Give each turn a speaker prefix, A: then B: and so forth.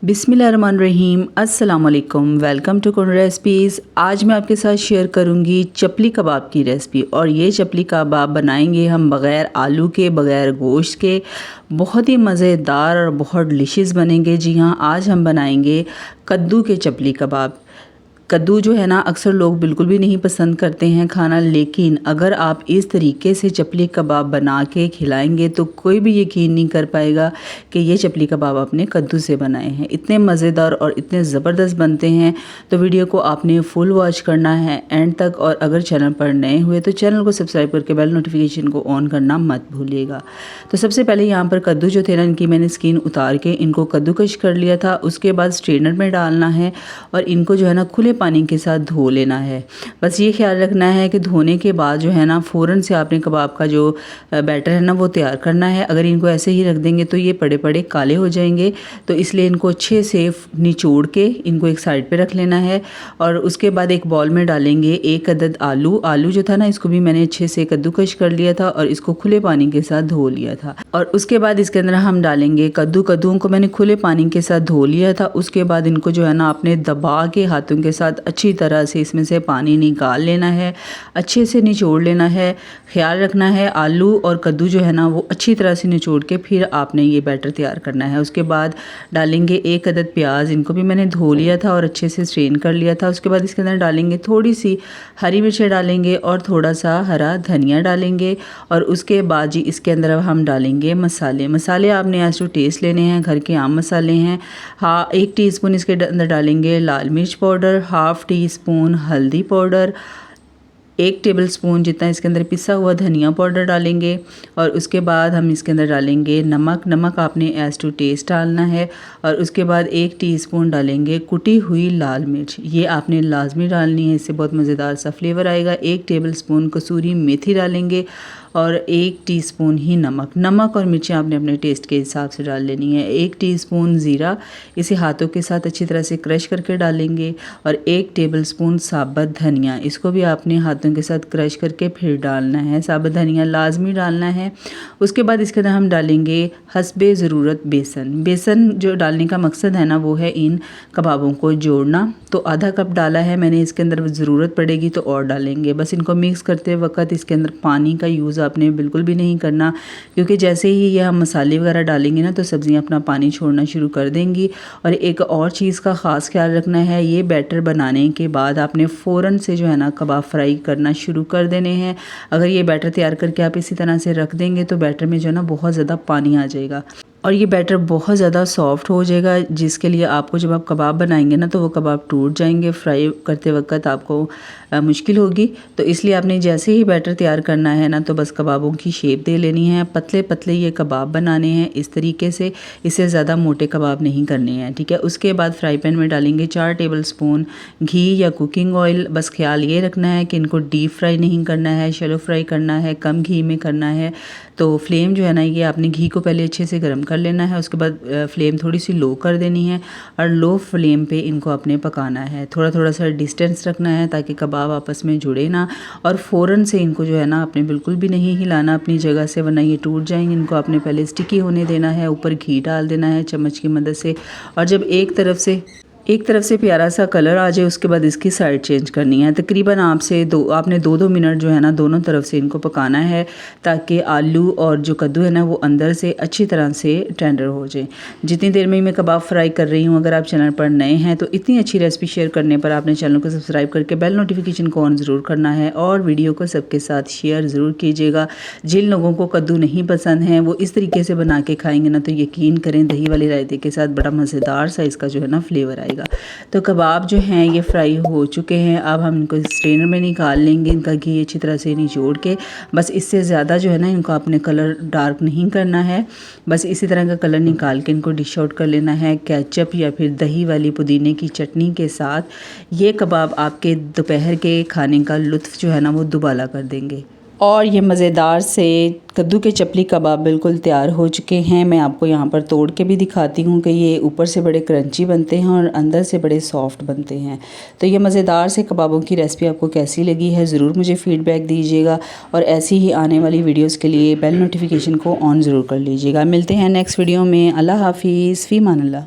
A: बिस्मिल्लाहिर्रहमानिर्रहीम, अस्सलाम वालेकुम। वेलकम टू कुन रेसिपीज़। आज मैं आपके साथ शेयर करूंगी चपली कबाब की रेसिपी। और ये चपली कबाब बनाएंगे हम बग़ैर आलू के, बग़ैर गोश्त के। बहुत ही मज़ेदार और बहुत डिलीशियस बनेंगे। जी हाँ, आज हम बनाएंगे कद्दू के चपली कबाब। कद्दू जो है ना, अक्सर लोग बिल्कुल भी नहीं पसंद करते हैं खाना, लेकिन अगर आप इस तरीके से चपली कबाब बना के खिलाएंगे तो कोई भी यकीन नहीं कर पाएगा कि ये चपली कबाब आपने कद्दू से बनाए हैं। इतने मज़ेदार और इतने ज़बरदस्त बनते हैं। तो वीडियो को आपने फुल वॉच करना है एंड तक। और अगर चैनल पर नए हुए तो चैनल को सब्सक्राइब करके बेल नोटिफिकेशन को ऑन करना मत भूलिएगा। तो सबसे पहले यहाँ पर कद्दू जो थे ना, इनकी मैंने स्किन उतार के इनको कद्दूकश कर लिया था। उसके बाद स्ट्रेनर में डालना है और इनको जो है ना खुले पानी के साथ धो लेना है। बस ये ख्याल रखना है कि धोने के बाद जो है ना फ़ौरन से आपने कबाब का जो बैटर है ना वो तैयार करना है। अगर इनको ऐसे ही रख देंगे तो ये पड़े पड़े काले हो जाएंगे। तो इसलिए इनको अच्छे से निचोड़ के इनको एक साइड पे रख लेना है। और उसके बाद एक बॉल में डालेंगे एक अदद आलू जो था ना, इसको भी मैंने अच्छे से कद्दूकश कर लिया था और इसको खुले पानी के साथ धो लिया था। और उसके बाद इसके अंदर हम डालेंगे कद्दूओं को मैंने खुले पानी के साथ धो लिया था। उसके बाद इनको जो है ना आपने दबा के हाथों के साथ अच्छी तरह से इसमें से पानी निकाल लेना है, अच्छे से निचोड़ लेना है। ख्याल रखना है आलू और कद्दू जो है ना वो अच्छी तरह से निचोड़ के फिर आपने ये बैटर तैयार करना है। उसके बाद डालेंगे एक अदद प्याज, इनको भी मैंने धो लिया था और अच्छे से स्ट्रेन कर लिया था। उसके बाद इसके अंदर डालेंगे थोड़ी सी हरी मिर्चें डालेंगे और थोड़ा सा हरा धनिया डालेंगे। और उसके बाद जी इसके अंदर अब हम डालेंगे मसाले आपने एज टू टेस्ट लेने हैं, घर के आम मसाले हैं। हाँ, 1 टीस्पून इसके अंदर डालेंगे लाल मिर्च पाउडर, हाफ़ टी स्पून हल्दी पाउडर, 1 टेबलस्पून जितना इसके अंदर पिसा हुआ धनिया पाउडर डालेंगे। और उसके बाद हम इसके अंदर डालेंगे नमक आपने एज टू टेस्ट डालना है। और उसके बाद 1 टीस्पून डालेंगे कुटी हुई लाल मिर्च, ये आपने लाजमी डालनी है, इससे बहुत मज़ेदार सा फ्लेवर आएगा। 1 टेबलस्पून कसूरी मेथी डालेंगे और 1 टीस्पून ही नमक और मिर्चें आपने अपने टेस्ट के हिसाब से डाल लेनी है। 1 टीस्पून ज़ीरा, इसे हाथों के साथ अच्छी तरह से क्रश करके डालेंगे। और 1 टेबलस्पून साबुत धनिया, इसको भी आपने हाथों के साथ क्रश करके फिर डालना है। साबुत धनिया लाजमी डालना है। उसके बाद इसके अंदर हम डालेंगे हस्बे ज़रूरत बेसन जो डालने का मकसद है ना वो है इन कबाबों को जोड़ना। तो आधा कप डाला है मैंने, इसके अंदर ज़रूरत पड़ेगी तो और डालेंगे। बस इनको मिक्स करते वक्त इसके अंदर पानी का यूज़ आपने बिल्कुल भी नहीं करना, क्योंकि जैसे ही ये हम मसाले वगैरह डालेंगे ना तो सब्ज़ियाँ अपना पानी छोड़ना शुरू कर देंगी। और एक और चीज़ का ख़ास ख्याल रखना है, ये बैटर बनाने के बाद आपने फ़ौरन से जो है ना कबाब फ्राई करना शुरू कर देने हैं। अगर ये बैटर तैयार करके आप इसी तरह से रख देंगे तो बैटर में जो है ना बहुत ज़्यादा पानी आ जाएगा और ये बैटर बहुत ज़्यादा सॉफ्ट हो जाएगा, जिसके लिए आपको जब आप कबाब बनाएंगे ना तो वो कबाब टूट जाएंगे, फ्राई करते वक्त आपको मुश्किल होगी। तो इसलिए आपने जैसे ही बैटर तैयार करना है ना तो बस कबाबों की शेप दे लेनी है। पतले पतले ये कबाब बनाने हैं इस तरीके से, इससे ज़्यादा मोटे कबाब नहीं करने हैं, ठीक है। उसके बाद फ्राई पैन में डालेंगे 4 टेबलस्पून घी या कुकिंग ऑयल। बस ख्याल ये रखना है कि इनको डीप फ्राई नहीं करना है, शैलो फ्राई करना है, कम घी में करना है। तो फ्लेम जो है ना ये आपने घी को पहले अच्छे से गर्म कर लेना है। उसके बाद फ्लेम थोड़ी सी लो कर देनी है और लो फ्लेम पे इनको अपने पकाना है। थोड़ा थोड़ा सा डिस्टेंस रखना है ताकि कबाब आपस में जुड़े ना। और फ़ौरन से इनको जो है ना आपने बिल्कुल भी नहीं हिलाना अपनी जगह से, वरना ये टूट जाएंगे। इनको आपने पहले स्टिकी होने देना है, ऊपर घी डाल देना है चम्मच की मदद से। और जब एक तरफ से प्यारा सा कलर आ जाए उसके बाद इसकी साइड चेंज करनी है। तकरीबन आपने 2-2 मिनट जो है ना दोनों तरफ से इनको पकाना है ताकि आलू और जो कद्दू है ना वो अंदर से अच्छी तरह से टेंडर हो जाए। जितनी देर में मैं कबाब फ्राई कर रही हूँ, अगर आप चैनल पर नए हैं तो इतनी अच्छी रेसिपी शेयर करने पर आपने चैनल को सब्सक्राइब करके बेल नोटिफिकेशन को ऑन ज़रूर करना है और वीडियो को सबके साथ शेयर ज़रूर कीजिएगा। जिन लोगों को कद्दू नहीं पसंद हैं वो इस तरीके से बना के खाएँगे ना तो यकीन करें दही वाले रायते के साथ बड़ा मज़ेदार सा इसका जो है ना फ्लेवर आएगा। तो कबाब जो हैं ये फ्राई हो चुके हैं। अब हम इनको स्ट्रेनर में निकाल लेंगे, इनका घी अच्छी तरह से निचोड़ के। बस इससे ज़्यादा जो है ना इनको अपने कलर डार्क नहीं करना है, बस इसी तरह का कलर निकाल के इनको डिश आउट कर लेना है केचप या फिर दही वाली पुदीने की चटनी के साथ। ये कबाब आपके दोपहर के खाने का लुत्फ़ जो है ना वो दुबाला कर देंगे। और ये मज़ेदार से कद्दू के चपली कबाब बिल्कुल तैयार हो चुके हैं। मैं आपको यहाँ पर तोड़ के भी दिखाती हूँ कि ये ऊपर से बड़े क्रंची बनते हैं और अंदर से बड़े सॉफ्ट बनते हैं। तो ये मज़ेदार से कबाबों की रेसिपी आपको कैसी लगी है ज़रूर मुझे फ़ीडबैक दीजिएगा। और ऐसी ही आने वाली वीडियोज़ के लिए बेल नोटिफिकेशन को ऑन ज़रूर कर लीजिएगा। मिलते हैं नेक्स्ट वीडियो में। अल्लाह हाफिज़, फ़ी अमान अल्लाह।